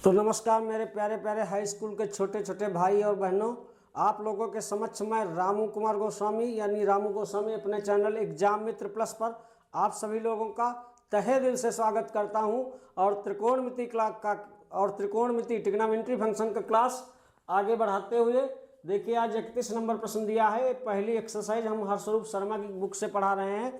तो नमस्कार मेरे प्यारे प्यारे हाई स्कूल के छोटे छोटे भाई और बहनों, आप लोगों के समक्ष मैं रामू कुमार गोस्वामी यानी रामू गोस्वामी अपने चैनल एग्जाम मित्र प्लस पर आप सभी लोगों का तहे दिल से स्वागत करता हूं। और त्रिकोणमिति ट्रिग्नोमेट्री फंक्शन का क्लास आगे बढ़ाते हुए देखिए आज 31 नंबर प्रश्न दिया है। पहली एक्सरसाइज हम हरस्वरूप शर्मा की बुक से पढ़ा रहे हैं।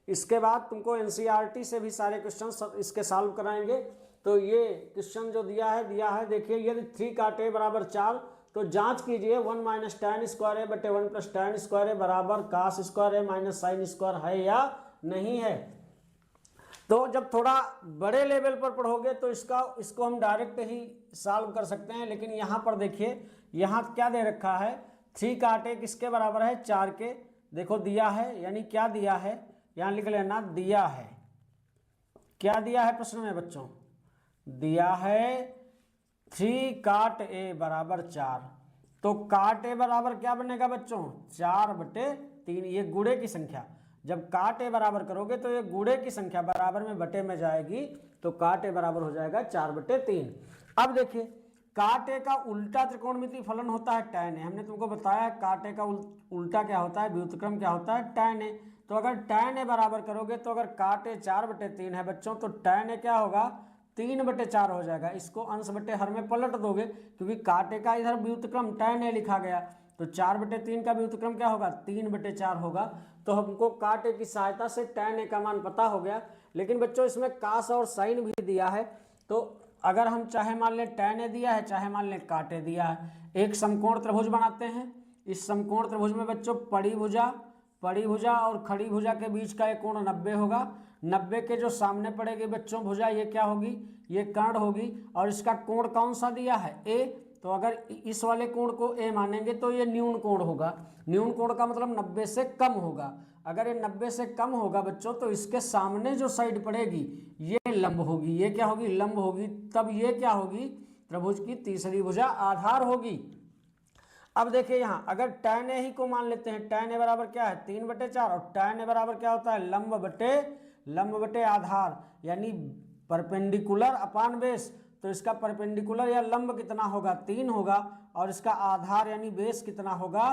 इसके बाद तुमको एनसीईआरटी से भी सारे क्वेश्चन इसके सॉल्व कराएंगे। तो ये क्वेश्चन जो दिया है देखिए, यदि 3 काट a बराबर 4 तो जांच कीजिए 1 माइनस tan स्क्वायर है बटे 1 प्लस tan स्क्वायर है बराबर कास स्क्वायर है माइनस साइन स्क्वायर है या नहीं है। तो जब थोड़ा बड़े लेवल पर पढ़ोगे तो इसको हम डायरेक्ट ही सॉल्व कर सकते हैं, लेकिन यहाँ पर देखिए यहाँ क्या दे रखा है, 3 काट a किसके बराबर है, 4 के। देखो दिया है, यानी क्या दिया है यहाँ लिख लेना, दिया है। क्या दिया है प्रश्न में बच्चों, दिया है 3 काट a बराबर 4। तो काट a बराबर क्या बनेगा बच्चों, 4 बटे 3। ये गुणे की संख्या, जब काट a बराबर करोगे तो ये गुणे की संख्या बराबर में बटे में जाएगी, तो काट a बराबर हो जाएगा 4 बटे 3। अब देखिए काट a का उल्टा त्रिकोणमिति फलन होता है tan a। हमने तुमको बताया काट a का उल्टा क्या होता है, व्युत्क्रम क्या होता है, tan a। तो अगर tan a बराबर करोगे तो अगर काट a 4 बटे 3 है बच्चों, तो tan a क्या होगा, 3 बटे 4 हो जाएगा। इसको अंश बटे हर में पलट दोगे क्योंकि काटे का इधर व्युत्क्रम tan a लिखा गया, तो 4 बटे 3 का व्युत्क्रम क्या होगा, 3 बटे 4 होगा। तो हमको काटे की सहायता से tan a का मान पता हो गया। लेकिन बच्चों इसमें कास और साइन भी दिया है, तो अगर हम चाहे मान लें tan a दिया है, चाहे मान लें काटे दिया है, एक समकोण त्रिभुज बनाते हैं। इस समकोण त्रिभुज में बच्चों पड़ी भुजा और खड़ी भुजा के बीच का एक कोण 90 होगा। 90 के जो सामने पड़ेगी बच्चों भुजा, ये क्या होगी, ये कर्ण होगी। और इसका कोण कौन सा दिया है, a। तो अगर इस वाले कोण को a मानेंगे तो ये न्यून कोण होगा। न्यून कोण का मतलब 90 से कम होगा। अगर ये 90 से कम होगा बच्चों तो इसके सामने जो साइड पड़ेगी ये लंब होगी। ये क्या होगी, लंब होगी। तब ये क्या होगी, त्रिभुज की तीसरी भुजा आधार होगी। अब देखिए यहाँ अगर tan a ही को मान लेते हैं, tan a बराबर क्या है, 3 बटे 4, और tan a बराबर क्या होता है, लंब बटे आधार, यानी परपेंडिकुलर अपान बेस। तो इसका परपेंडिकुलर या लंब कितना होगा, 3 होगा, और इसका आधार यानी बेस कितना होगा,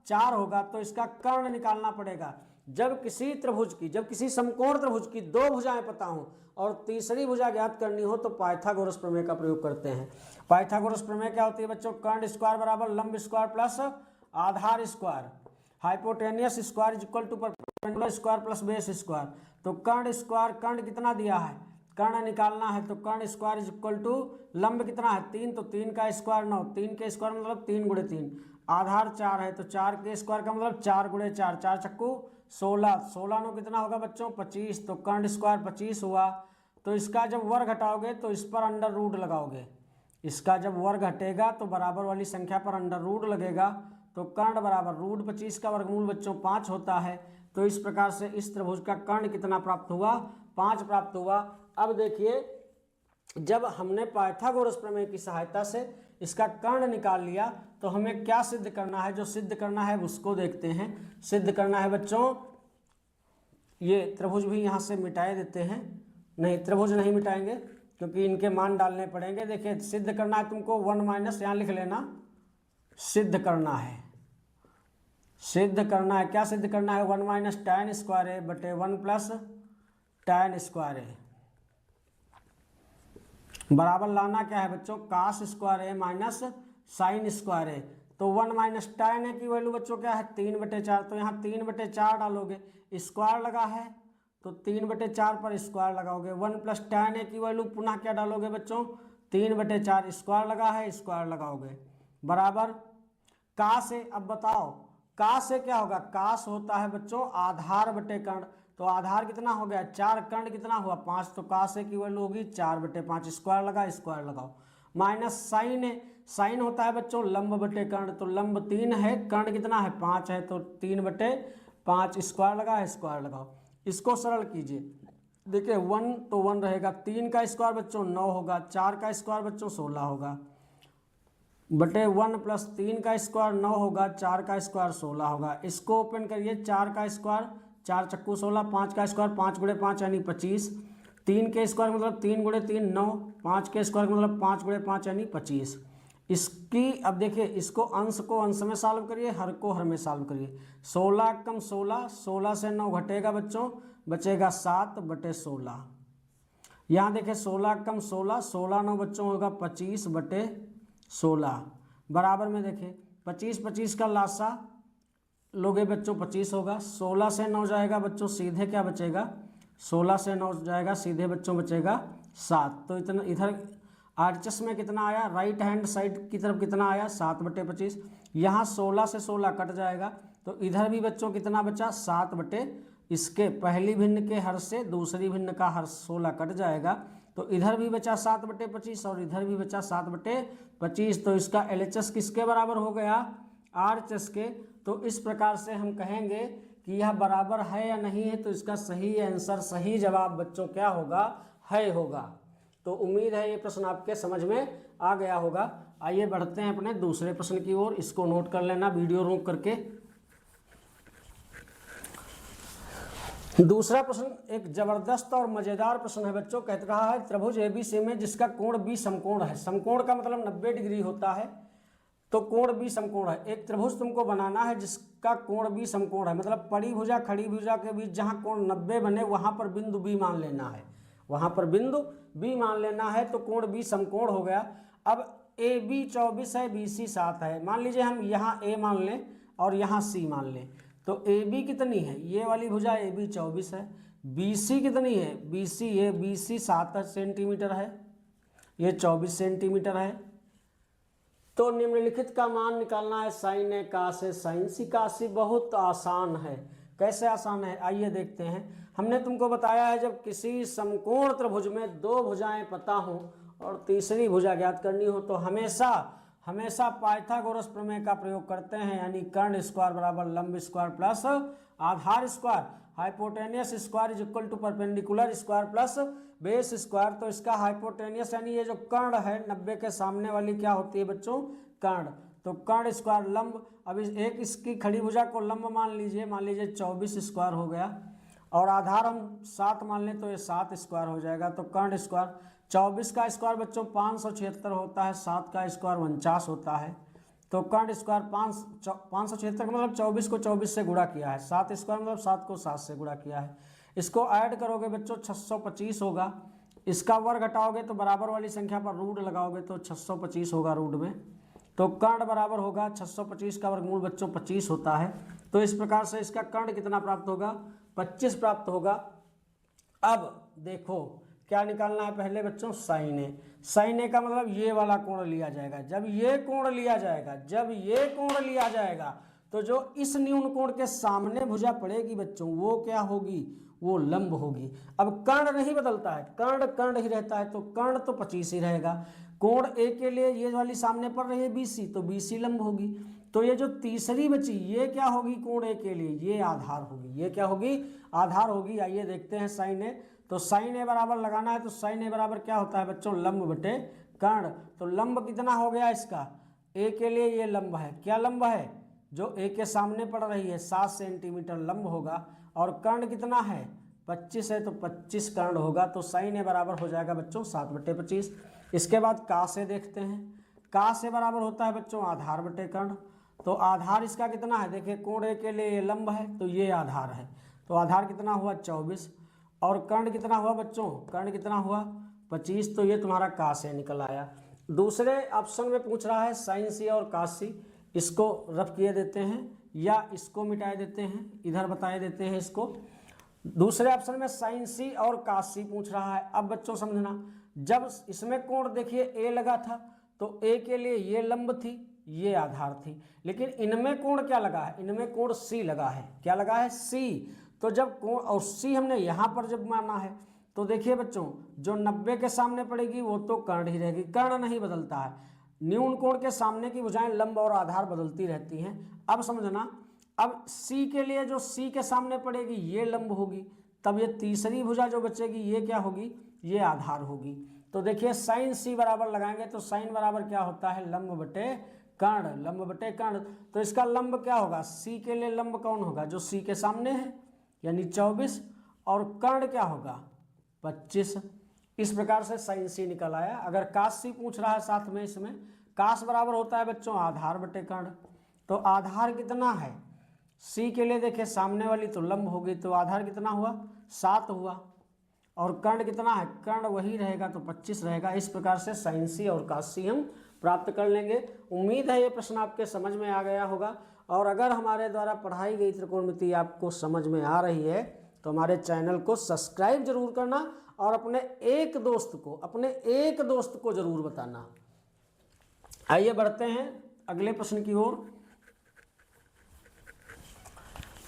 4 होगा। तो इसका कर्ण निकालना पड़ेगा। जब किसी समकोण त्रिभुज की 2 भुजाएं पता हो और तीसरी भुजा ज्ञात करनी हो तो पाइथागोरस प्रमेय का प्रयोग करते हैं। पाइथागोरस प्रमेय क्या होती है बच्चों, कर्ण स्क्वायर बराबर लंब स्क्वायर प्लस आधार square, hypotenuse square is equal to perpendicular square plus base square. तो कर्ण स्क्वायर, कर्ण कितना दिया है, कर्ण निकालना है, तो कर्ण स्क्वायर इज इक्वल टू लंब कितना है 3, तो 3 का स्क्वायर 9, 3 के स्क्वायर मतलब 3 गुणे 3, आधार 4 है तो 4 के स्क्वायर का मतलब 4 गुणे 4, 4 चक्कू 16, 16 नो कितना होगा बच्चों 25। तो कर्ण स्क्वायर 25 हुआ। तो इसका जब वर्ग घटाओगे तो इस पर अंडर रूट लगाओगे, इसका जब वर्ग घटेगा तो बराबर वाली संख्या पर अंडर रूट लगेगा। तो कर्ण बराबर रूट 25 का वर्गमूल बच्चों 5 होता है। तो इस प्रकार से इस त्रिभुज का कर्ण कितना प्राप्त हुआ, 5 प्राप्त हुआ। अब देखिए जब हमने पाइथागोरस प्रमेय की सहायता से इसका कर्ण निकाल लिया तो हमें क्या सिद्ध करना है, जो सिद्ध करना है उसको देखते हैं। सिद्ध करना है बच्चों, ये त्रिभुज भी यहाँ से मिटाए देते हैं, नहीं त्रिभुज नहीं मिटाएंगे क्योंकि इनके मान डालने पड़ेंगे। देखिए सिद्ध करना है तुमको 1 माइनस, यहाँ लिख लेना, सिद्ध करना है। सिद्ध करना है, क्या सिद्ध करना है, 1 माइनस tan स्क्वायर है बटे 1 प्लस tan स्क्वायर है बराबर लाना क्या है बच्चों, कास स्क्वायर है माइनस साइन स्क्वायर है। तो 1 माइनस tan है की वैल्यू बच्चों क्या है, 3 बटे 4। तो यहाँ 3 बटे 4 डालोगे, स्क्वायर लगा है तो 3 बटे 4 पर स्क्वायर लगाओगे। 1 प्लस tan है की वैल्यू पुनः क्या डालोगे बच्चों, 3 बटे 4, स्क्वायर लगा है स्क्वायर लगाओगे बराबर कास है। अब बताओ कास से क्या होगा, कास होता है बच्चों आधार बटे कर्ण। तो आधार कितना हो गया 4, कर्ण कितना हुआ 5, तो कास की वैल्यू होगी 4 बटे 5, स्क्वायर लगा स्क्वायर लगाओ। माइनस साइन है, साइन होता है बच्चों लंब बटे कर्ण। तो लंब 3 है, कर्ण कितना है 5 है, तो 3 बटे 5, स्क्वायर लगा है स्क्वायर लगाओ। इसको सरल कीजिए, देखिए 1 तो 1 रहेगा, 3 का स्क्वायर बच्चों 9 होगा, 4 का स्क्वायर बच्चों 16 होगा बटे 1 प्लस 3 का स्क्वायर 9 होगा, 4 का स्क्वायर 16 होगा। इसको ओपन करिए, 4 का स्क्वायर 4 चक्कू 16, 5 का स्क्वायर 5 गुणे 5 यानी 25, 3 के स्क्वायर मतलब 3 गुणे 3 9, 5 के स्क्वायर मतलब 5 गुणे 5 यानी 25। इसकी अब देखिए, इसको अंश को अंश में सॉल्व करिए, हर को हर में सॉल्व करिए। 16 कम 16, 16 से 9 घटेगा बच्चों, बचेगा 7/16। यहाँ देखिए 16 कम 16, 16 9 बच्चों होगा 25/16, बराबर में देखिए 25 का लासा लोगे बच्चों 25 होगा। 16 से 9 जाएगा बच्चों, सीधे क्या बचेगा, 16 से 9 जाएगा सीधे बच्चों बचेगा 7। तो इतना इधर आरएचएस में कितना आया, राइट हैंड साइड की तरफ कितना आया, 7/25। यहाँ 16 से 16 कट जाएगा, तो इधर भी बच्चों कितना बचा, 7 इसके पहली भिन्न के हर से दूसरी भिन्न का हर 16 कट जाएगा, तो इधर भी बचा 7/25 और इधर भी बचा 7/25। तो इसका एलएचएस किसके बराबर हो गया, आरएचएस के। तो इस प्रकार से हम कहेंगे कि यह बराबर है या नहीं है, तो इसका सही आंसर, सही जवाब बच्चों क्या होगा, है होगा। तो उम्मीद है ये प्रश्न आपके समझ में आ गया होगा। आइए बढ़ते हैं अपने दूसरे प्रश्न की ओर, इसको नोट कर लेना वीडियो रोक करके। दूसरा प्रश्न एक जबरदस्त और मजेदार प्रश्न है बच्चों। कहते रहा है त्रिभुज एबीसी में जिसका कोण बी समकोण है, समकोण का मतलब 90 डिग्री होता है, तो कोण बी समकोण है। एक त्रिभुज तुमको बनाना है जिसका कोण बी समकोण है, मतलब पड़ी भुजा खड़ी भुजा के बीच जहाँ कोण 90 बने वहाँ पर बिंदु बी मान लेना है, वहाँ पर बिंदु बी मान लेना है, तो कोण बी समकोण हो गया। अब ए बी 24 है, बी सी 7 है। मान लीजिए हम यहाँ ए मान लें और यहाँ सी मान लें, तो ए बी कितनी है, ये वाली भुजा ए बी 24 है। बी सी कितनी है, बी सी ये बी सी 7 सेंटीमीटर है, ये 24 सेंटीमीटर है। तो निम्नलिखित का मान निकालना है, साइन ए कास ए साइन सी कास सी। बहुत आसान है। कैसे आसान है, आइए देखते हैं। हमने तुमको बताया है जब किसी समकोण त्रिभुज में दो भुजाएं पता हो और तीसरी भुजा ज्ञात करनी हो, तो हमेशा पाइथागोरस प्रमेय का प्रयोग करते हैं, यानी कर्ण स्क्वायर बराबर लंब स्क्वायर प्लस आधार square, hypotenuse square is equal to perpendicular square plus base square. तो इसका हाइपोटेनियस यानी ये जो कर्ण है 90 के सामने वाली क्या होती है बच्चों, कर्ण। तो कर्ण स्क्वायर लंब, अब एक इसकी खड़ी भुजा को लंब मान लीजिए 24 स्क्वायर हो गया, और आधार हम 7 मान लें तो ये 7 स्क्वायर हो जाएगा। तो कर्ण स्क्वायर 24 का स्क्वायर बच्चों 576 होता है, 7 का स्क्वायर 49 होता है। तो कर्ण स्क्वायर 576 का मतलब 24 को 24 से गुणा किया है, 7 स्क्वायर मतलब 7 को 7 से गुणा किया है। इसको ऐड करोगे बच्चों 625 होगा, इसका वर्ग घटाओगे तो बराबर वाली संख्या पर रूट लगाओगे तो 625 होगा रूट में। तो कर्ण बराबर होगा 625 का वर्गमूल बच्चों 25 होता है। तो इस प्रकार से इसका कर्ण कितना प्राप्त होगा, 25 प्राप्त होगा। अब देखो क्या निकालना है पहले बच्चों, साइन ए। साइन ए का मतलब ये वाला कोण लिया जाएगा। जब ये कोण लिया जाएगा तो जो इस न्यून कोण के सामने भुजा पड़ेगी बच्चों वो क्या होगी, वो लंब होगी। अब कर्ण नहीं बदलता है, कर्ण ही रहता है, तो कर्ण तो 25 ही रहेगा। कोण ए के लिए ये वाली सामने पड़ रही है बीसी, तो बीसी लंब होगी। तो ये जो तीसरी बची ये क्या होगी कोण ए के लिए, ये आधार होगी। ये क्या होगी, आधार होगी। आइए देखते हैं साइन ए। तो साइन ए बराबर लगाना है, तो साइन ए बराबर क्या होता है बच्चों, लंब बटे कर्ण। तो लंब कितना हो गया इसका, ए के लिए ये लंब है, क्या लंब है, जो ए के सामने पड़ रही है 7 सेंटीमीटर लंब होगा। और कर्ण कितना है 25 है, तो 25 कर्ण होगा। तो साइन ए बराबर हो जाएगा बच्चों 7/25। इसके बाद का से देखते हैं। का से बराबर होता है बच्चों आधार बटे कर्ण। तो आधार इसका कितना है, देखिए कोण ए के लिए ये लंब है, तो ये आधार है। तो आधार कितना हुआ 24, और कर्ण कितना हुआ बच्चों, कर्ण कितना हुआ 25। तो ये तुम्हारा का से निकल आया। दूसरे ऑप्शन में पूछ रहा है साइन सी और कास सी, इसको रफ किए देते हैं या इसको मिटाए देते हैं, इधर बताए देते हैं इसको। दूसरे ऑप्शन में साइन सी और कास सी पूछ रहा है। अब बच्चों समझना, जब इसमें कोण देखिए ए लगा था तो ए के लिए ये लंब थी, ये आधार थी, लेकिन इनमें कोण क्या लगा है, इनमें कोण सी लगा है। क्या लगा है, सी। तो जब कोण और सी हमने यहाँ पर जब माना है तो देखिए बच्चों जो 90 के सामने पड़ेगी वो तो कर्ण ही रहेगी, कर्ण नहीं बदलता है। न्यून कोण के सामने की भुजाएं लंब और आधार बदलती रहती हैं। अब समझना, अब सी के लिए जो सी के सामने पड़ेगी ये लंब होगी, तब ये तीसरी भुजा जो बचेगी ये क्या होगी, ये आधार होगी। तो देखिए साइन सी बराबर लगाएंगे तो साइन बराबर क्या होता है, लंब बटे कर्ण, लंब बटे कर्ण। तो इसका लंब क्या होगा, सी के लिए लंब कौन होगा, जो सी के सामने है यानी 24, और कर्ण क्या होगा 25। इस प्रकार से साइन सी निकल आया। अगर काश सी पूछ रहा है साथ में, इसमें काश बराबर होता है बच्चों आधार बटे कर्ण। तो आधार कितना है सी के लिए, देखिए सामने वाली तो लंब होगी, तो आधार कितना हुआ 7 हुआ। और कर्ण कितना है, कर्ण वही रहेगा तो 25 रहेगा। इस प्रकार से साइन सी और काश सी हम प्राप्त कर लेंगे। उम्मीद है ये प्रश्न आपके समझ में आ गया होगा। और अगर हमारे द्वारा पढ़ाई गई त्रिकोणमिति आपको समझ में आ रही है तो हमारे चैनल को सब्सक्राइब जरूर करना और अपने एक दोस्त को जरूर बताना। आइए बढ़ते हैं अगले प्रश्न की ओर।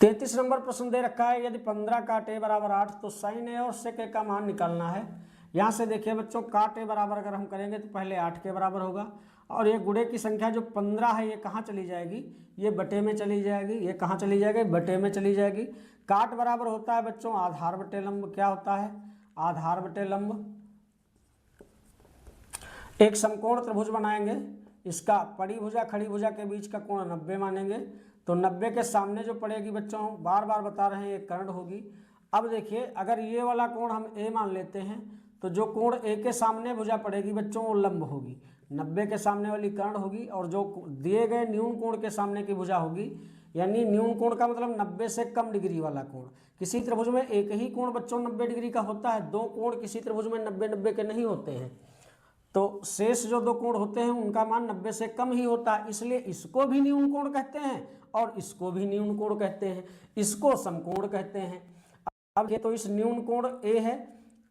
33 नंबर प्रश्न दे रखा है, यदि 15 काट a बराबर 8 तो साइन a और सेक a का मान निकालना है। यहाँ से देखिए बच्चों, काट a बराबर अगर हम करेंगे तो पहले 8 के बराबर होगा, और ये गुणे की संख्या जो 15 है ये कहाँ चली जाएगी, ये बटे में चली जाएगी। ये कहाँ चली जाएगी, बटे में चली जाएगी। काट बराबर होता है बच्चों आधार बटे लंब। क्या होता है, आधार बटे लंब। एक समकोण त्रिभुज बनाएंगे, इसका पड़ी भुजा खड़ी भुजा के बीच का कोण 90 मानेंगे। तो 90 के सामने जो पड़ेगी बच्चों, बार बार बता रहे हैं, ये कर्ण होगी। अब देखिए अगर ये वाला कोण हम a मान लेते हैं तो जो कोण a के सामने भुजा पड़ेगी बच्चों वो लंब होगी, 90 के सामने वाली कर्ण होगी। और जो दिए गए न्यून कोण के सामने की भुजा होगी, यानी न्यून कोण का मतलब 90 से कम डिग्री वाला कोण। किसी त्रिभुज में एक ही कोण बच्चों 90 डिग्री का होता है, दो कोण किसी त्रिभुज में 90 के नहीं होते हैं। तो शेष जो दो कोण होते हैं उनका मान 90 से कम ही होता है, इसलिए इसको भी न्यून कोण कहते हैं और इसको भी न्यून कोण कहते हैं, इसको समकोण कहते हैं। अब ये तो इस न्यून कोण a है,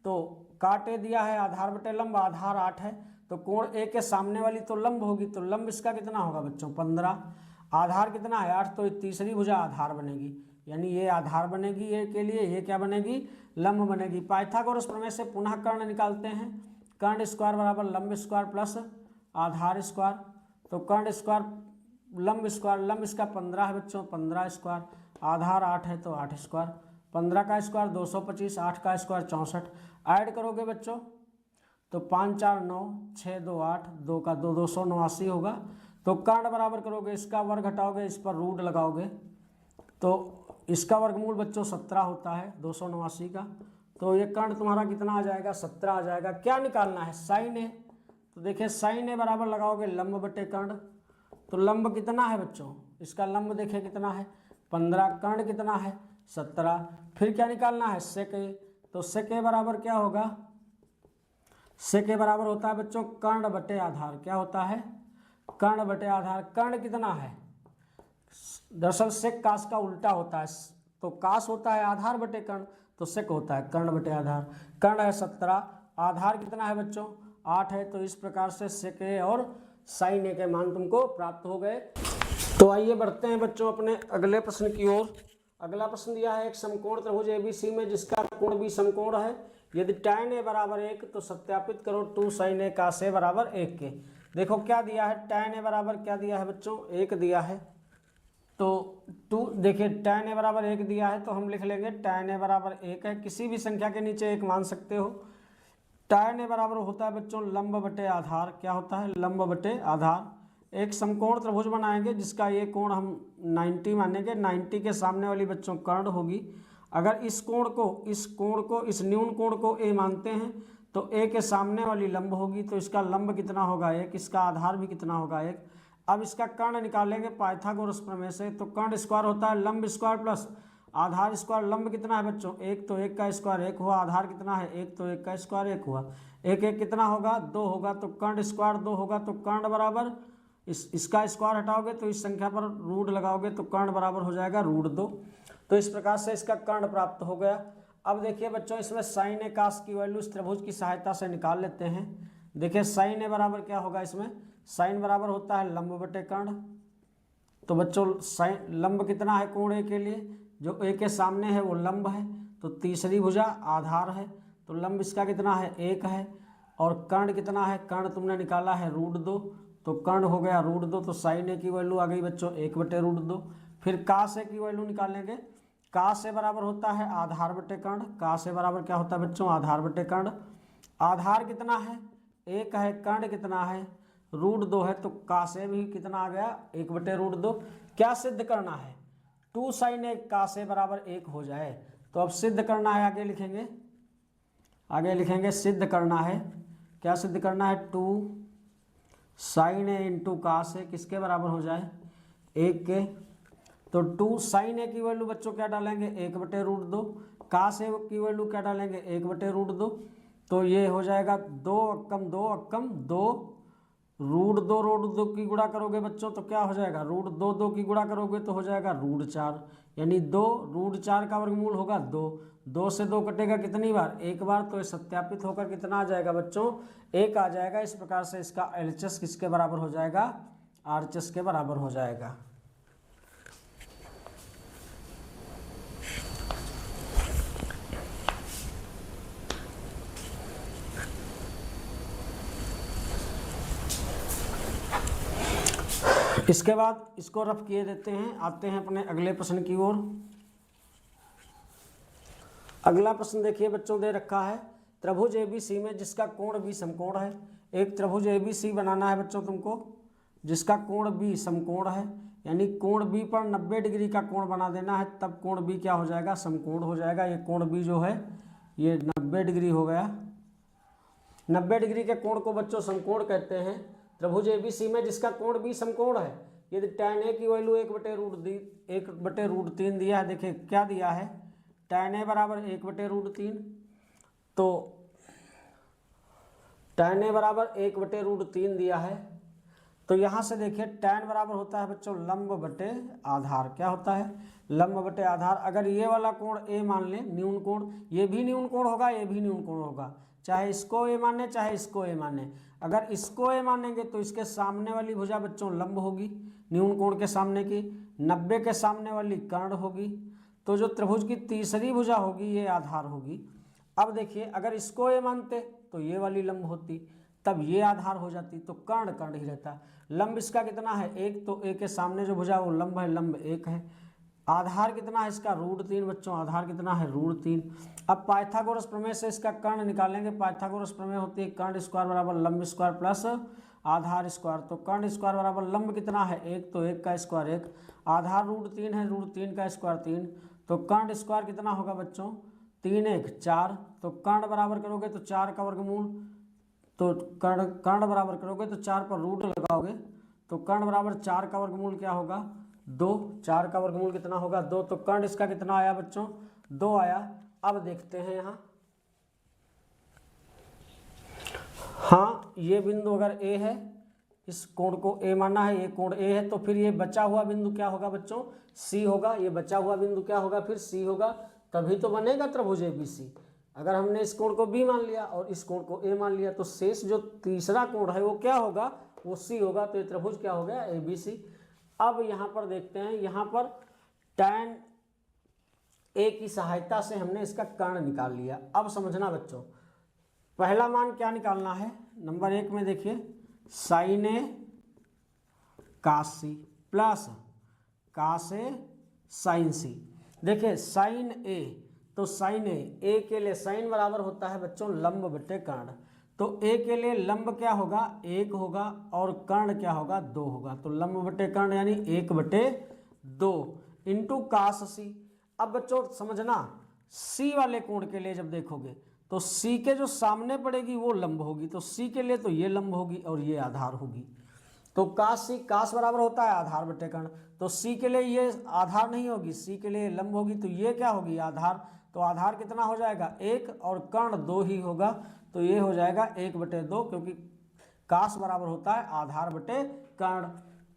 तो काट a दिया है आधार बटे लंब, आधार 8 है, तो कोण a के सामने वाली तो लंब होगी, तो लंब इसका कितना होगा बच्चों 15। आधार कितना है 8, तो तीसरी भुजा आधार बनेगी, यानी ये आधार बनेगी a के लिए, ये क्या बनेगी लंब बनेगी। पाइथागोरस प्रमेय से पुनः कर्ण निकालते हैं। कर्ण स्क्वायर बराबर लंब स्क्वायर प्लस आधार स्क्वायर। तो कर्ण स्क्वायर लंब स्क्वायर, लंब इसका 15 है बच्चों, 15 स्क्वायर, आधार 8 है तो 8 स्क्वायर, 15 का स्क्वायर 225, 8 का स्क्वायर 64। ऐड करोगे बच्चों तो 5 4 9, 6 2 8, 2 का 2 289 होगा। तो कर्ण बराबर करोगे, इसका वर्ग हटाओगे, इस पर रूट लगाओगे, तो इसका वर्गमूल बच्चों 17 होता है 289 का। तो ये कर्ण तुम्हारा कितना आ जाएगा 17 आ जाएगा। क्या निकालना है, साइन ए। तो देखिए साइन ए बराबर लगाओगे लंब बटे कर्ण। तो लंब कितना है बच्चों, इसका लंब देखिए कितना है 15, कर्ण कितना है 17। फिर क्या निकालना है सेक ए। तो सेक ए बराबर क्या होगा, सेक ए बराबर होता है बच्चों कर्ण बटे आधार। क्या होता है, कर्ण बटे आधार। कर्ण कितना है, दरअसल सेक काश का उल्टा होता है, तो काश होता है आधार बटे कर्ण, तो सेक होता है कर्ण बटे आधार। कर्ण है 17, आधार कितना है बच्चों 8 है। तो इस प्रकार से सेक ए और साइन ए के मान तुमको प्राप्त हो गए। तो आइए बढ़ते हैं बच्चों अपने अगले प्रश्न की ओर। अगला प्रश्न दिया है, एक समकोण त्रिभुज एबीसी में जिसका कोण भी समकोण है, यदि tan a बराबर 1 तो सत्यापित करो 2 sin a cos a बराबर 1 के। देखो क्या दिया है, tan a बराबर क्या दिया है बच्चों 1 दिया है, तो 2 देखिए tan a बराबर 1 दिया है तो हम लिख लेंगे tan a बराबर 1 है। किसी भी संख्या के नीचे 1 मान सकते हो। tan a बराबर होता है बच्चों लंब बटे आधार। क्या होता है, लंब बटे आधार। एक समकोण त्रिभुज बनाएंगे जिसका ये कोण हम 90 मानेंगे, 90 के सामने वाली बच्चों कर्ण होगी। अगर इस कोण को इस न्यून कोण को a मानते हैं तो a के सामने वाली लंब होगी, तो इसका लंब कितना होगा 1, इसका आधार भी कितना होगा 1। अब इसका कर्ण निकालेंगे पाइथागोरस प्रमेय से, तो कर्ण स्क्वायर होता है लंब स्क्वायर प्लस आधार स्क्वायर। लंब कितना है बच्चों 1, तो 1 का स्क्वायर 1 हुआ, आधार कितना है 1, तो 1 का स्क्वायर 1 हुआ, 1 1 कितना होगा 2 होगा, तो कर्ण स्क्वायर 2 होगा। तो कर्ण बराबर इसका स्क्वायर हटाओगे तो इस संख्या पर रूट लगाओगे तो कर्ण बराबर हो जाएगा √2। तो इस प्रकार से इसका कर्ण प्राप्त हो गया। अब देखिए बच्चों इसमें साइन ए कास की वैल्यू इस त्रिभुज की सहायता से निकाल लेते हैं। देखिए साइन ए बराबर क्या होगा, इसमें साइन बराबर होता है लंब बटे कर्ण। तो बच्चों साइन लंब कितना है कोण ए के लिए, जो ए के सामने है वो लंब है, तो तीसरी भुजा आधार है, तो लंब इसका कितना है 1 है। और कर्ण कितना है, कर्ण तुमने निकाला है √2, तो कर्ण हो गया √2। तो साइन ए की वैल्यू आ गई बच्चों 1 बटे √2। फिर कास ए की वैल्यू निकालेंगे, कास ए बराबर होता है आधार बटे कर्ण। कास ए बराबर क्या होता है बच्चों आधार बटे कर्ण। आधार कितना है 1 है, कर्ण कितना है √2 है, तो कास ए भी कितना आ गया 1 बटे √2। क्या सिद्ध करना है, 2 sin a कास ए बराबर 1 हो जाए। तो अब सिद्ध करना है, आगे लिखेंगे आगे लिखेंगे सिद्ध करना है। क्या सिद्ध करना है? 2 साइन ए इंटू कास ए किसके बराबर हो जाए? 1 के। तो 2 साइन ए की वैल्यू बच्चों क्या डालेंगे? 1/√2। कास ए की वैल्यू क्या डालेंगे? 1/√2। तो ये हो जाएगा 2 अक्कम 2 अक्कम 2, √2 की गुणा करोगे बच्चों तो क्या हो जाएगा? √2 की गुणा करोगे तो हो जाएगा √4, यानी 2 √4 का वर्गमूल होगा 2। 2 से 2 कटेगा कितनी बार? एक बार। तो ये सत्यापित होकर कितना आ जाएगा बच्चों? 1 आ जाएगा। इस प्रकार से इसका LHS किसके बराबर हो जाएगा? RHS के बराबर हो जाएगा। इसके बाद इसको रफ किए देते हैं, आते हैं अपने अगले प्रश्न की ओर। अगला प्रश्न देखिए बच्चों, दे रखा है त्रिभुज ABC में जिसका कोण B समकोण है। एक त्रिभुज ABC बनाना है बच्चों तुमको, जिसका कोण B समकोण है, यानी कोण B पर 90 डिग्री का कोण बना देना है, तब कोण B क्या हो जाएगा? समकोण हो जाएगा। ये कोण B जो है ये 90 डिग्री हो गया। 90 डिग्री के कोण को बच्चों समकोण कहते हैं। त्रिभुज ABC में जिसका कोण B समकोण है, यदि tan A की वैल्यू 1/√3 दिया है। देखिए क्या दिया है? tan A बराबर 1/√3। तो tan A बराबर 1/√3 दिया है। तो यहाँ से देखिए tan बराबर होता है बच्चों लंब बटे आधार। क्या होता है? लंब बटे आधार। अगर ये वाला कोण A मान लें, न्यून कोण, ये भी न्यून कोण होगा, ये भी न्यून कोण होगा, चाहे इसको A माने चाहे इसको A माने। अगर इसको A मानेंगे तो इसके सामने वाली भुजा बच्चों लंब होगी, न्यून कोण के सामने की। 90 के सामने वाली कर्ण होगी। तो जो त्रिभुज की तीसरी भुजा होगी ये आधार होगी। अब देखिए अगर इसको A मानते तो ये वाली लंब होती, तब ये आधार हो जाती। तो कर्ण कर्ण ही रहता। लंब इसका कितना है? 1। तो A के सामने जो भुजा वो लंब है, लंब 1 है। आधार कितना है इसका? √3 बच्चों। आधार कितना है? √3। अब पाइथागोरस प्रमेय से इसका कर्ण निकालेंगे। पाइथागोरस प्रमेय होती है कर्ण स्क्वायर बराबर लंब स्क्वायर प्लस आधार स्क्वायर। तो कर्ण स्क्वायर बराबर लंब कितना है? 1। तो 1 का स्क्वायर 1, आधार √3 है, √3 का स्क्वायर 3। तो कर्ण स्क्वायर कितना होगा बच्चों? 3 1 4। तो कर्ण बराबर करोगे तो 4 का वर्गमूल, तो कर्ण बराबर करोगे तो 4 पर रूट लगाओगे, तो कर्ण बराबर 4 का वर्गमूल क्या होगा? 2। 4 का वर्गमूल कितना होगा? 2। तो कर्ण इसका कितना आया बच्चों? 2 आया। अब देखते हैं यहाँ, हाँ ये बिंदु अगर A है, इस कोण को A माना है, ये कोण A है, तो फिर ये बचा हुआ बिंदु क्या होगा बच्चों? C होगा। ये बचा हुआ बिंदु क्या होगा? फिर C होगा, तभी तो बनेगा त्रिभुज ABC। अगर हमने इस कोण को B मान लिया और इस कोण को A मान लिया तो शेष जो तीसरा कोण है वो क्या होगा? वो C होगा। तो ये त्रिभुज क्या हो गया? ABC। अब यहाँ पर देखते हैं, यहाँ पर tan A की सहायता से हमने इसका कर्ण निकाल लिया। अब समझना बच्चों, पहला मान क्या निकालना है? नंबर 1 में देखिए sin A cos C plus cos A sin C। देखिए sin A, तो sin A के लिए sin बराबर होता है बच्चों लंब बटे कर्ण। तो A के लिए लंब क्या होगा? 1 होगा और कर्ण क्या होगा? 2 होगा। तो लंब बटे कर्ण यानी 1/2 इंटू cos C। अब बच्चों समझना, C वाले कोण के लिए जब देखोगे तो C के जो सामने पड़ेगी वो लंब होगी, तो C के लिए तो ये लंब होगी और ये आधार होगी। तो cos C, cos बराबर होता है आधार बटे कर्ण, तो C के लिए ये आधार नहीं होगी, C के लिए लंब होगी, तो ये क्या होगी? आधार। तो आधार कितना हो जाएगा? 1 और कर्ण 2 ही होगा, तो ये हो जाएगा 1/2, क्योंकि cos बराबर होता है आधार बटे कर्ण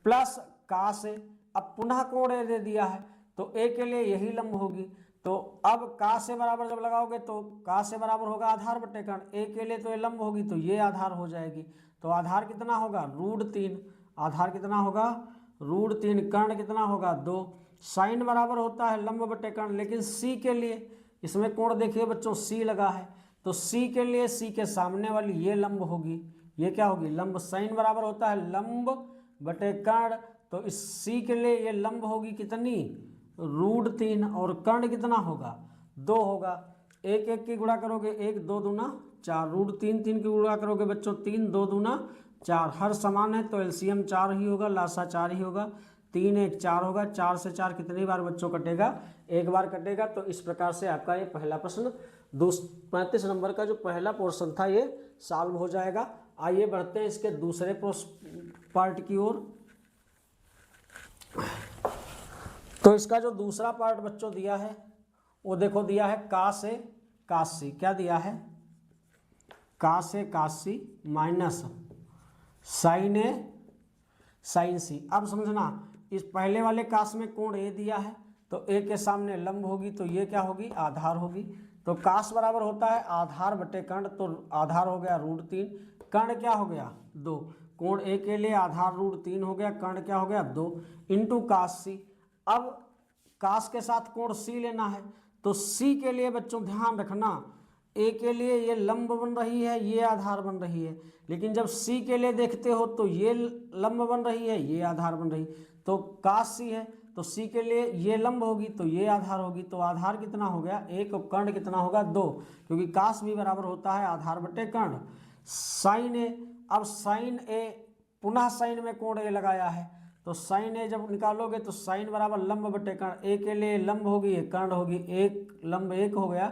प्लस cos A। अब पुनः कोण A दे दिया है तो A के लिए यही लंब होगी। तो अब cos A बराबर जब लगाओगे तो cos A बराबर होगा आधार बटे कर्ण, A के लिए तो ये लंब होगी तो ये आधार हो जाएगी। तो आधार कितना होगा? √3। आधार कितना होगा? √3। कर्ण कितना होगा? 2। साइन बराबर होता है लंब बटे कर्ण, लेकिन C के लिए इसमें कोण देखिए बच्चों C लगा है, तो C के लिए C के सामने वाली ये लंब होगी, ये क्या होगी? लंब। साइन बराबर होता है लंब बटे कर्ण, तो इस C के लिए ये लंब होगी कितनी? √3 और कर्ण कितना होगा? 2 होगा। 1 1 की गुणा करोगे 1 2 दूना 4, √3 3 की गुणा करोगे बच्चों 3 2 दूना 4। हर समान है तो एलसीएम 4 ही होगा, लासा 4 ही होगा। 3 1 4 होगा। 4 से 4 कितनी बार बच्चों कटेगा? एक बार कटेगा। तो इस प्रकार से आपका ये पहला प्रश्न 35 नंबर का जो पहला पोर्शन था ये सॉल्व हो जाएगा। आइए बढ़ते हैं इसके दूसरे पार्ट की ओर। तो इसका जो दूसरा पार्ट बच्चों दिया है वो देखो दिया है कास ए कास सी। क्या दिया है? कास ए कास सी माइनस साइन ए साइन सी। अब समझना, इस पहले वाले कास में कोण ए दिया है तो ए के सामने लंब होगी तो ये क्या होगी? आधार होगी। तो कास बराबर होता है आधार बटे कर्ण, तो आधार हो गया √3, कर्ण क्या हो गया? 2। कोण ए के लिए आधार √3 हो गया, कर्ण क्या हो गया? 2 इंटू कास सी। अब कास के साथ कोण सी लेना है तो सी के लिए बच्चों ध्यान रखना, ए के लिए ये लंब बन रही है, ये आधार बन रही है, लेकिन जब सी के लिए देखते हो तो ये लंब बन रही है, ये आधार बन रही। तो कास सी है तो सी के लिए ये लंब होगी तो ये आधार होगी। तो आधार कितना हो गया? 1 और कर्ण कितना होगा? 2, क्योंकि कास भी बराबर होता है आधार बटे कर्ण। साइन ए, अब साइन ए पुनः साइन में कोण ए लगाया है तो साइन ए जब निकालोगे तो साइन बराबर लंब बटे कर्ण। ए के लिए लंब होगी, ये कर्ण होगी, एक लंब 1 हो गया,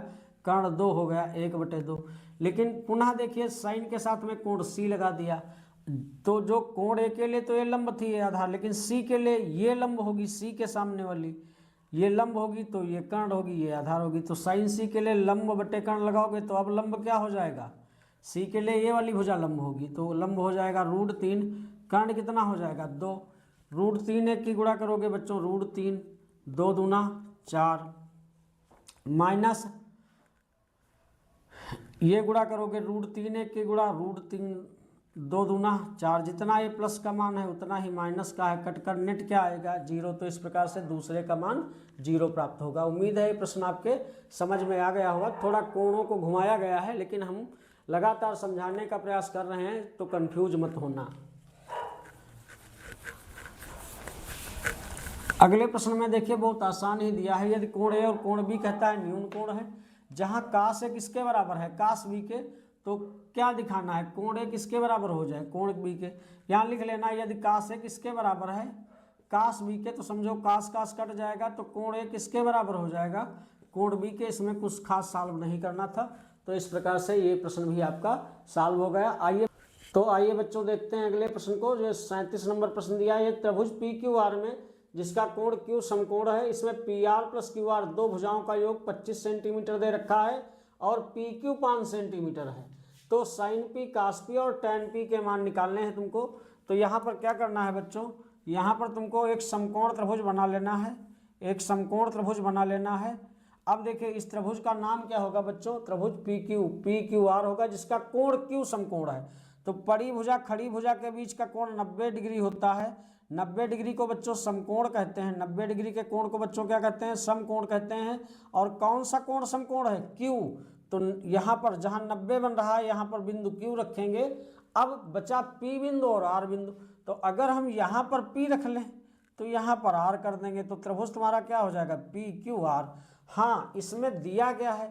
कर्ण 2 हो गया, 1/2। लेकिन पुनः देखिए साइन के साथ में कोण सी लगा दिया तो जो कोण ए के लिए तो ये लंब थी ये आधार, लेकिन सी के लिए ये लंब होगी, सी के सामने वाली ये लंब होगी तो ये कर्ण होगी, ये आधार होगी। तो साइन सी के लिए लंब बटे कर्ण लगाओगे तो अब लंब क्या हो जाएगा? सी के लिए ये वाली भुजा लंब होगी तो लंब हो जाएगा √3, कर्ण कितना हो जाएगा? 2, √3 1 की गुणा करोगे बच्चों √3, 2 दूना 4 माइनस ये गुणा करोगे √3 1 की गुणा √3 2 दूना 4, जितना ये प्लस का मान है उतना ही माइनस का है, कटकर नेट क्या आएगा? 0। तो इस प्रकार से दूसरे का मान 0 प्राप्त होगा। उम्मीद है ये प्रश्न आपके समझ में आ गया होगा। थोड़ा कोणों को घुमाया गया है लेकिन हम लगातार समझाने का प्रयास कर रहे हैं तो कंफ्यूज मत होना। अगले प्रश्न में देखिए बहुत आसान ही दिया है। यदि कोण ए और कोण बी कहता है न्यून कोण है, जहां कास ए किसके बराबर है? कास बी के। तो क्या दिखाना है? कोण ए किसके बराबर हो जाए? कोण बी के। यहाँ लिख लेना यदि कास ए किसके बराबर है? कास बी के। तो समझो कास कास कट जाएगा तो कोण ए किसके बराबर हो जाएगा? कोण बी के। इसमें कुछ खास सॉल्व नहीं करना था। तो इस प्रकार से ये प्रश्न भी आपका सॉल्व हो गया। आइए बच्चों देखते हैं अगले प्रश्न को। जो 37 नंबर प्रश्न दिया है, त्रिभुज PQR में जिसका कोण Q समकोण है, इसमें PR + QR दो भुजाओं का योग 25 सेंटीमीटर दे रखा है और PQ 5 सेंटीमीटर है। तो sin P cos P और tan P के मान निकालने हैं तुमको। तो यहाँ पर क्या करना है बच्चों? यहाँ पर तुमको एक समकोण त्रिभुज बना लेना है, एक समकोण त्रिभुज बना लेना है। अब देखिए इस त्रिभुज का नाम क्या होगा बच्चों? त्रिभुज PQR होगा, जिसका कोण Q समकोण है। तो बड़ी भुजा खड़ी भुजा के बीच का कोण 90 डिग्री होता है। 90 डिग्री को बच्चों समकोण कहते हैं। 90 डिग्री के कोण को बच्चों क्या कहते हैं? समकोण कहते हैं। और कौन सा कोण समकोण है? Q। तो यहाँ पर जहाँ 90 बन रहा है यहाँ पर बिंदु Q रखेंगे। अब बचा P बिंदु और R बिंदु। तो अगर हम यहाँ पर P रख लें तो यहाँ पर R कर देंगे तो त्रिभुज तुम्हारा क्या हो जाएगा? PQR। हाँ, इसमें दिया गया है,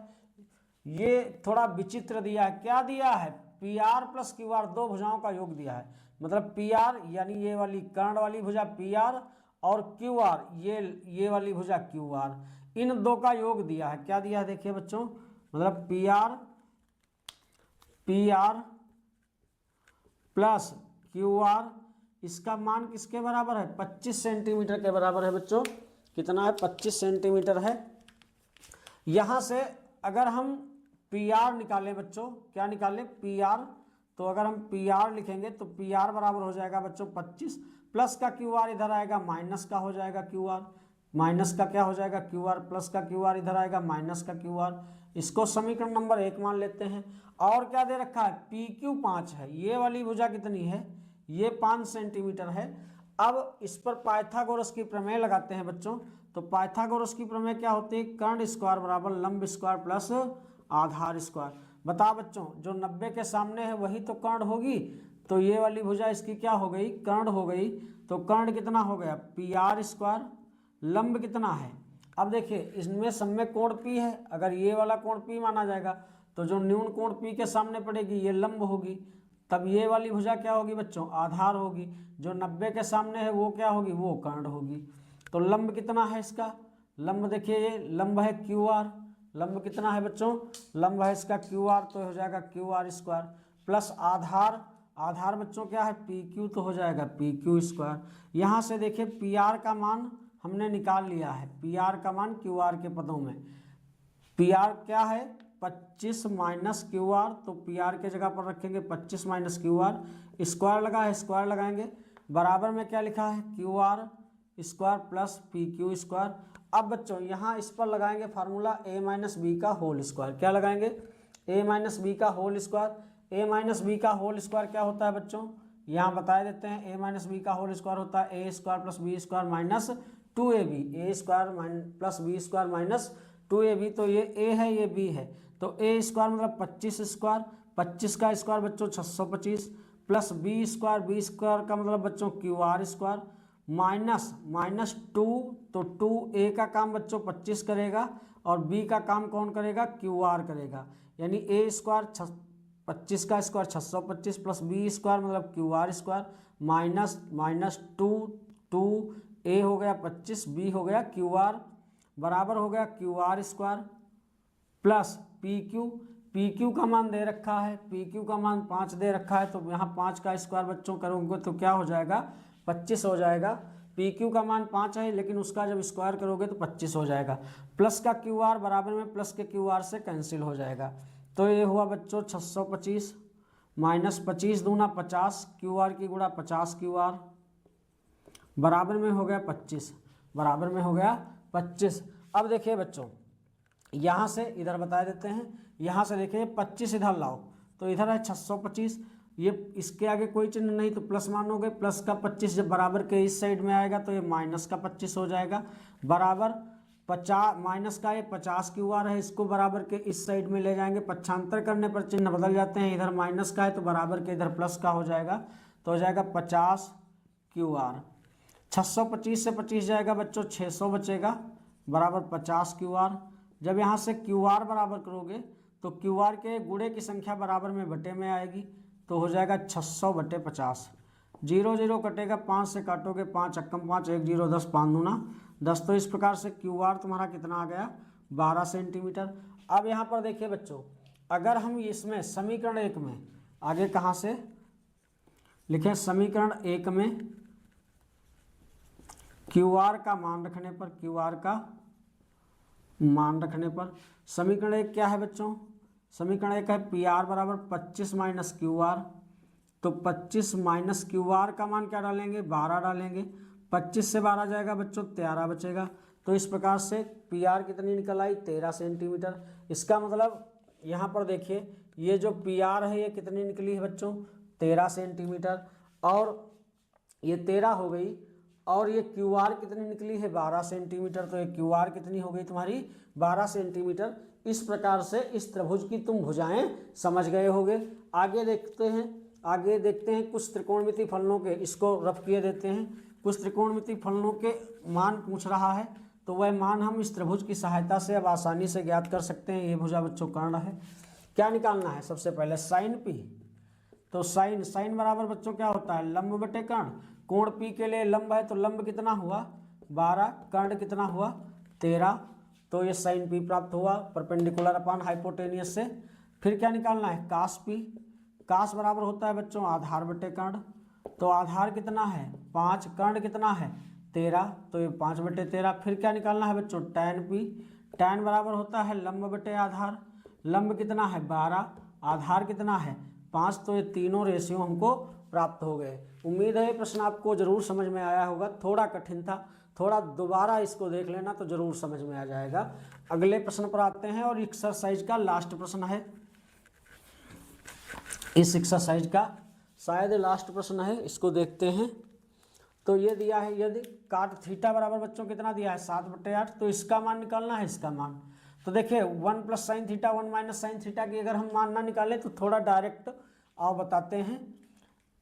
ये थोड़ा विचित्र दिया है। क्या दिया है? PR + QR दो भुजाओं का योग दिया है। मतलब PR यानी ये वाली कर्ण वाली भुजा PR और QR ये वाली भुजा QR, इन दो का योग दिया है। क्या दिया है देखिए बच्चों? मतलब PR + QR, इसका मान किसके बराबर है? 25 सेंटीमीटर के बराबर है बच्चों। कितना है? 25 सेंटीमीटर है। यहाँ से अगर हम PR निकालें बच्चों, क्या निकालें? PR। तो अगर हम PR लिखेंगे तो PR बराबर हो जाएगा बच्चों 25, प्लस का QR इधर आएगा, माइनस का हो जाएगा QR। माइनस का क्या हो जाएगा? QR, प्लस का QR इधर आएगा, माइनस का QR। इसको समीकरण नंबर 1 मान लेते हैं। और क्या दे रखा है? PQ 5 है। ये वाली भुजा कितनी है? ये 5 सेंटीमीटर है। अब इस पर पाइथागोरस की प्रमेय लगाते हैं बच्चों। तो पाइथागोरस की प्रमेय क्या होती है? कर्ण स्क्वायर बराबर लंब स्क्वायर प्लस आधार स्क्वायर। बता बच्चों, जो 90 के सामने है वही तो कर्ण होगी। तो ये वाली भुजा इसकी क्या हो गई? कर्ण हो गई। तो कर्ण कितना हो गया? PR²। लंब कितना है? अब देखिए इसमें सब में कोण P है। अगर ये वाला कोण P माना जाएगा तो जो न्यून कोण P के सामने पड़ेगी ये लंब होगी। तब ये वाली भुजा क्या होगी बच्चों? आधार होगी। जो 90 के सामने है वो क्या होगी? वो कर्ण होगी। तो लंब कितना है इसका? लंब देखिए ये लंब है QR। लंब कितना है बच्चों, लंब है इसका क्यू आर, तो हो जाएगा क्यू आर स्क्वायर, प्लस आधार, आधार बच्चों क्या है पी क्यू, तो हो जाएगा पी क्यू स्क्वायर। यहाँ से देखिए पी आर का मान हमने निकाल लिया है, पी आर का मान क्यू आर के पदों में, पी आर क्या है 25 माइनस क्यू आर, तो पी आर के जगह पर रखेंगे 25 माइनस क्यू आर, स्क्वायर लगा है स्क्वायर लगाएंगे, बराबर में क्या लिखा है Q R square plus P Q square. अब बच्चों यहाँ इस पर लगाएंगे फार्मूला ए माइनस बी का होल स्क्वायर, क्या लगाएंगे ए माइनस बी का whole square. A minus B का होल स्क्वायर क्या होता है बच्चों, यहाँ बता देते हैं, ए माइनस बी का होल स्क्वायर होता है A square plus B square minus 2ab, A square plus B square minus 2ab, तो ये ए है ये बी है, तो ए स्क्वायर मतलब 25 स्क्वायर, 25 का स्क्वायर बच्चों 625, प्लस बी स्क्वायर का मतलब बच्चों क्यू आर स्क्वायर, माइनस 2, तो 2 ए का काम बच्चों 25 करेगा और बी का काम कौन करेगा क्यू आर करेगा, यानी ए स्क्वायर 25 का स्क्वायर 625 प्लस बी स्क्वायर मतलब क्यू आर स्क्वायर माइनस 2 ए हो गया 25, बी हो गया क्यू आर, बराबर हो गया Q R square plus P Q का मान दे रखा है, पी क्यू का मान 5 दे रखा है, तो यहाँ 5 का स्क्वायर बच्चों करोगे तो क्या हो जाएगा 25 हो जाएगा। पी क्यू का मान 5 है लेकिन उसका जब स्क्वायर करोगे तो 25 हो जाएगा, प्लस का क्यू आर बराबर में प्लस के क्यू आर से कैंसिल हो जाएगा, तो ये हुआ बच्चों 625 माइनस 25 दूना 50 क्यू आर की गुणा 50 क्यू आर बराबर में हो गया 25, बराबर में हो गया 25। अब देखिए बच्चों यहाँ से इधर बता देते हैं, यहाँ से देखिए 25 इधर लाओ तो इधर है 625, ये इसके आगे कोई चिन्ह नहीं तो प्लस मानोगे, प्लस का 25 जब बराबर के इस साइड में आएगा तो ये माइनस का 25 हो जाएगा, बराबर 50 माइनस का ये 50 क्यू आर है, इसको बराबर के इस साइड में ले जाएंगे, पक्षांतर करने पर चिन्ह बदल जाते हैं, इधर माइनस का है तो बराबर के इधर प्लस का हो जाएगा, तो हो जाएगा 50 क्यू आर, 625 से 25 जाएगा बच्चों 600 बचेगा, बराबर 50 क्यू आर। जब यहाँ से क्यू आर बराबर करोगे तो क्यू आर के गुणे की संख्या बराबर में बटे में आएगी, तो हो जाएगा 600 बटे 50, 0 0 कटेगा, 5 से काटोगे 5 अक्कम 5 1 0 10 5 दूना 10, तो इस प्रकार से क्यू आर तुम्हारा कितना आ गया 12 सेंटीमीटर। अब यहाँ पर देखिए बच्चों अगर हम इसमें समीकरण 1 में आगे कहाँ से लिखें, समीकरण 1 में क्यू आर का मान रखने पर, क्यू आर का मान रखने पर समीकरण 1 क्या है बच्चों, समीकरण 1 है पी आर बराबर 25 माइनस क्यू आर, तो 25 माइनस क्यू आर का मान क्या डालेंगे 12 डालेंगे, 25 से 12 जाएगा बच्चों 13 बचेगा, तो इस प्रकार से पी आर कितनी निकल आई 13 सेंटीमीटर। इसका मतलब यहाँ पर देखिए ये जो पी आर है ये कितनी निकली है बच्चों 13 सेंटीमीटर, और ये 13 हो गई, और ये क्यू आर कितनी निकली है 12 सेंटीमीटर, तो ये क्यू आर कितनी हो गई तुम्हारी 12 सेंटीमीटर। इस प्रकार से इस त्रिभुज की तुम भुजाएं समझ गए होगे। आगे देखते हैं कुछ त्रिकोणमिति फलनों के, इसको रफ किए देते हैं, कुछ त्रिकोणमिति फलनों के मान पूछ रहा है, तो वह मान हम इस त्रिभुज की सहायता से अब आसानी से ज्ञात कर सकते हैं। ये भुजा बच्चों कर्ण है, क्या निकालना है सबसे पहले साइन पी, तो साइन बराबर बच्चों क्या होता है लंब बटे कर्ण, कोण पी के लिए लंब है तो लंब कितना हुआ 12, कर्ण कितना हुआ 13, तो ये साइन पी प्राप्त हुआ परपेंडिकुलर अपॉन हाइपोटेनियस से। फिर क्या निकालना है कास पी, कास बराबर होता है बच्चों आधार बटे कर्ण, तो आधार कितना है 5, कर्ण कितना है 13, तो ये 5 बटे 13। फिर क्या निकालना है बच्चों टैन पी, टैन बराबर होता है लंब बटे आधार, लंब कितना है 12, आधार कितना है 5, तो ये तीनों रेशियो हमको प्राप्त हो गए। उम्मीद है ये प्रश्न आपको जरूर समझ में आया होगा, थोड़ा कठिन था, थोड़ा दोबारा इसको देख लेना तो जरूर समझ में आ जाएगा। अगले प्रश्न पर आते हैं और एक्सरसाइज का लास्ट प्रश्न है, इस एक्सरसाइज का शायद लास्ट प्रश्न है, इसको देखते हैं। तो ये दिया है यदि काट थीटा बराबर बच्चों कितना दिया है 7/8, तो इसका मान निकालना है, इसका मान तो देखिए 1 plus sine theta 1 minus sine theta की अगर हम मान ना निकालें तो थोड़ा डायरेक्ट आओ बताते हैं।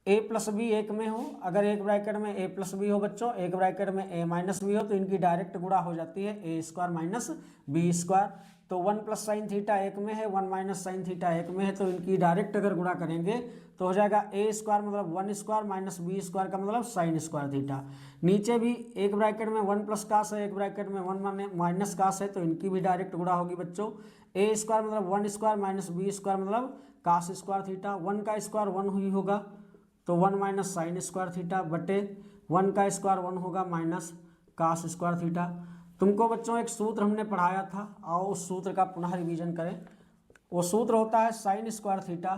a प्लस बी एक में हो, अगर एक ब्रैकेट में a प्लस बी हो बच्चों, एक ब्रैकेट में a माइनस बी हो, तो इनकी डायरेक्ट गुणा हो जाती है a square minus b square. तो 1 प्लस साइन थीटा एक में है, 1 माइनस साइन थीटा एक में है, तो इनकी डायरेक्ट अगर गुणा करेंगे तो हो जाएगा ए स्क्वायर मतलब 1 स्क्वायर माइनस बी स्क्वायर का मतलब साइन स्क्वायर थीटा। नीचे भी एक ब्रैकेट में 1 प्लस कास है, एक ब्रैकेट में 1 माइनस कास है, तो इनकी भी डायरेक्ट गुणा होगी बच्चों। ए स्क्वायर मतलब 1 स्क्वायर माइनस बी स्क्वायर मतलब कास स्क्वायर थीटा, 1 का स्क्वायर 1 हुई होगा तो 1 माइनस साइन स्क्वायर थीटा बटे 1 का स्क्वायर 1 होगा माइनस कास स्क्वायर थीटा। तुमको बच्चों एक सूत्र हमने पढ़ाया था, आओ उस सूत्र का पुनः रिवीजन करें। वो सूत्र होता है sine square theta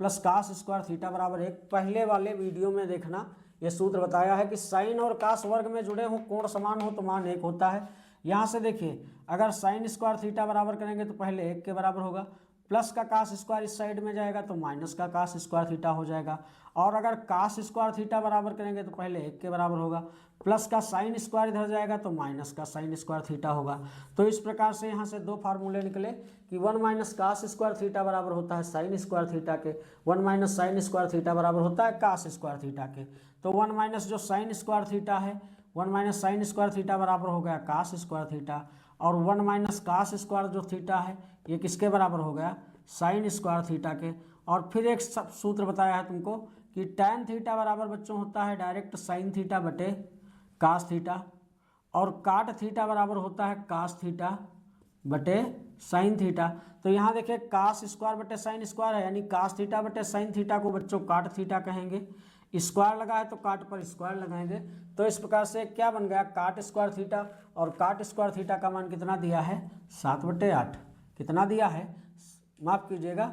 plus cos square theta बराबर 1। पहले वाले वीडियो में देखना, ये सूत्र बताया है कि साइन और कास वर्ग में जुड़े हो, कोण समान हो तो मान 1 होता है। यहाँ से देखिए, अगर साइन स्क्वायर थीटा बराबर करेंगे तो पहले 1 के बराबर होगा, प्लस का कास स्क्वायर इस साइड में जाएगा तो माइनस का कास स्क्वायर थीटा हो जाएगा, और अगर कास स्क्वायर थीटा बराबर करेंगे तो पहले 1 के बराबर होगा, प्लस का साइन स्क्वायर इधर जाएगा तो माइनस का साइन स्क्वायर थीटा होगा। तो इस प्रकार से यहाँ से दो फार्मूले निकले कि 1 माइनस कास स्क्वायर थीटा बराबर होता है साइन स्क्वायर थीटा के, 1 माइनस साइन स्क्वायर थीटा बराबर होता है कास स्क्वायर थीटा के। तो 1 माइनस जो साइन स्क्वायर थीटा है, 1 माइनस साइन स्क्वायर थीटा बराबर हो गया कास स्क्वायर थीटा, और 1 माइनस कास स्क्वायर जो थीटा है ये किसके बराबर हो गया, साइन स्क्वायर थीटा के। और फिर एक सूत्र बताया है तुमको कि tan थीटा बराबर बच्चों होता है डायरेक्ट साइन थीटा बटे कास थीटा, और काट थीटा बराबर होता है कास थीटा बटे साइन थीटा। तो यहाँ देखिए कास स्क्वायर बटे साइन स्क्वायर है, यानी कास थीटा बटे साइन थीटा को बच्चों काट थीटा कहेंगे, स्क्वायर लगा है तो काट पर स्क्वायर लगाएंगे। तो इस प्रकार से क्या बन गया, काट स्क्वायर थीटा, और काट स्क्वायर थीटा का मान कितना दिया है 7/8। कितना दिया है, माफ कीजिएगा,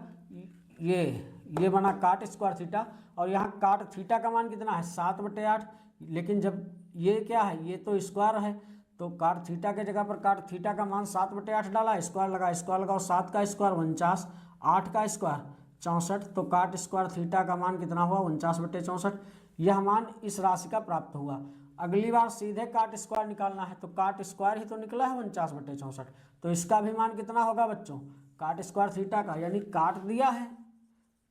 ये बना काट स्क्वायर थीटा, और यहाँ काट थीटा का मान कितना है 7/8। लेकिन जब ये क्या है, ये तो स्क्वायर है, तो काट थीटा के जगह पर काट थीटा का मान 7/8 डाला, स्क्वायर लगाओ 7 का स्क्वायर 49, 8 का स्क्वायर 64, तो काट स्क्वायर थीटा का मान कितना हुआ 49/64। यह मान इस राशि का प्राप्त हुआ। अगली बार सीधे काट स्क्वायर निकालना है, तो काट स्क्वायर ही तो निकला है 49/64, तो इसका भी मान कितना होगा बच्चों, काट स्क्वायर थीटा का, यानी काट दिया है,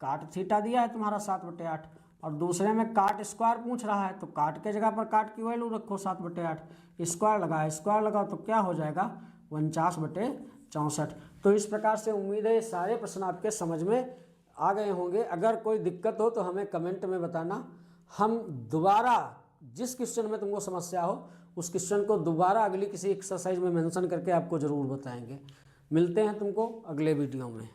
काट थीटा दिया है तुम्हारा 7/8, और दूसरे में काट स्क्वायर पूछ रहा है, तो काट के जगह पर काट की वैल्यू रखो 7/8, स्क्वायर लगाओ तो क्या हो जाएगा 49/64। तो इस प्रकार से उम्मीद है ये सारे प्रश्न आपके समझ में आ गए होंगे। अगर कोई दिक्कत हो तो हमें कमेंट में बताना, हम दोबारा जिस क्वेश्चन में तुमको समस्या हो उस क्वेश्चन को दोबारा अगली किसी एक्सरसाइज में मेंशन करके आपको ज़रूर बताएंगे। मिलते हैं तुमको अगले वीडियो में।